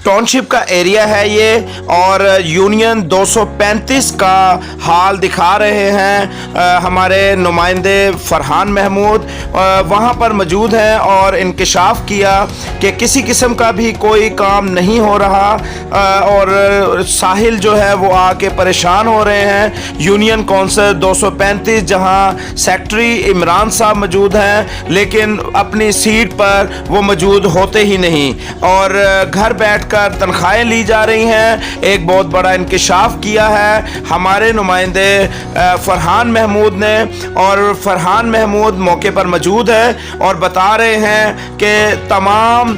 Township का area है ये और यूनियन 235 का हाल दिखा रहे हैं हमारे नुमाइंदे फरहान महमूद वहाँ पर मौजूद हैं और इंकशाफ किया कि किसी किस्म का भी कोई काम नहीं हो रहा और साहिल जो है वो आके परेशान हो रहे हैं। यूनियन कौंसिल 235 जहाँ सेक्रेटरी इमरान साहब मौजूद हैं लेकिन अपनी सीट पर वो मौजूद होते ही नहीं और घर बैठकर तनख्वाहें ली जा रही हैं। एक बहुत बड़ा इंकशाफ किया है हमारे नुमाइंदे फरहान महमूद ने और फरहान महमूद मौके पर मौजूद है और बता रहे हैं कि तमाम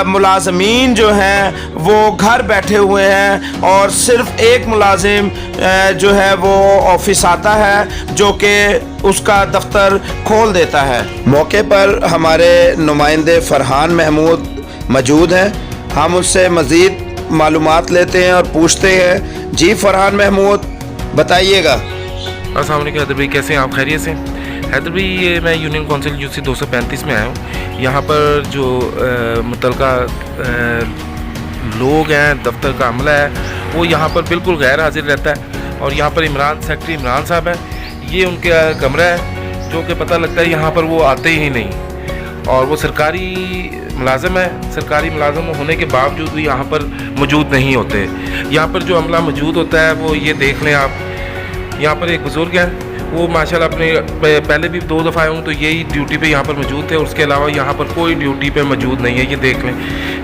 मुलाजमीन जो हैं वो घर बैठे हुए हैं और सिर्फ एक मुलाजिम जो है वो ऑफिस आता है जो कि उसका दफ्तर खोल देता है। मौके पर हमारे नुमाइंदे फरहान महमूद मौजूद हैं। हम उससे मज़ीद मालूमात लेते हैं और पूछते हैं। जी फरहान महमूद बताइएगा। अस्सलाम वालेकुम हैदर भाई, कैसे हैं आप? खैरियत से? हैदर भाई ये मैं यूनियन कौंसिल यूसी 235 में आया हूँ। यहाँ पर जो मुतलका लोग हैं, दफ्तर का अमला है, वो यहाँ पर बिल्कुल गैर हाजिर रहता है और यहाँ पर सेक्रेटरी इमरान साहब हैं, ये उनका कमरा है जो कि पता लगता है यहाँ पर वो आते ही नहीं और वो सरकारी मुलाजम है। सरकारी मुलाजम होने के बावजूद भी यहाँ पर मौजूद नहीं होते। यहाँ पर जो अमला मौजूद होता है वो ये देख लें आप, यहाँ पर एक बुज़ुर्ग है, वो माशाल्लाह अपने पहले भी 2 दफ़ा आए हूँ तो यही ड्यूटी पे यहाँ पर मौजूद थे, उसके अलावा यहाँ पर कोई ड्यूटी पे मौजूद नहीं है। ये देख लें,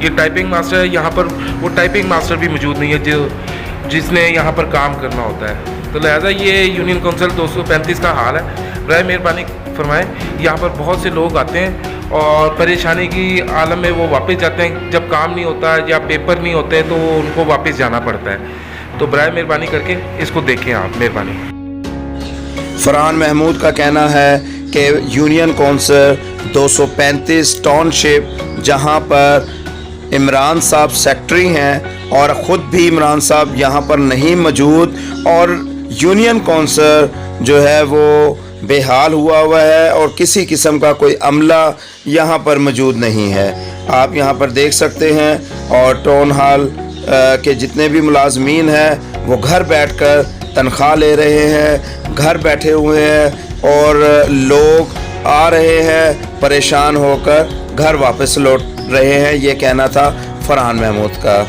ये टाइपिंग मास्टर है, यहाँ पर वो टाइपिंग मास्टर भी मौजूद नहीं है जिसने यहाँ पर काम करना होता है। तो लिहाजा ये यूनियन कौंसिल 235 का हाल है। बराए मेहरबानी फरमाएँ, यहाँ पर बहुत से लोग आते हैं और परेशानी की आलम में वो वापस जाते हैं। जब काम नहीं होता है या पेपर नहीं होते तो उनको वापस जाना पड़ता है। तो बराए मेहरबानी करके इसको देखें आप, मेहरबानी। फरहान महमूद का कहना है कि यूनियन कौंसिल 235 टाउनशिप जहां पर इमरान साहब सेक्रेटरी हैं और ख़ुद भी इमरान साहब यहां पर नहीं मौजूद और यूनियन कौंसिल जो है वो बेहाल हुआ है और किसी किस्म का कोई अमला यहाँ पर मौजूद नहीं है। आप यहाँ पर देख सकते हैं और टाउन हॉल के जितने भी मुलाजमीन हैं वो घर बैठकर तनख्वाह ले रहे हैं, घर बैठे हुए हैं और लोग आ रहे हैं परेशान होकर घर वापस लौट रहे हैं। ये कहना था फरहान महमूद का।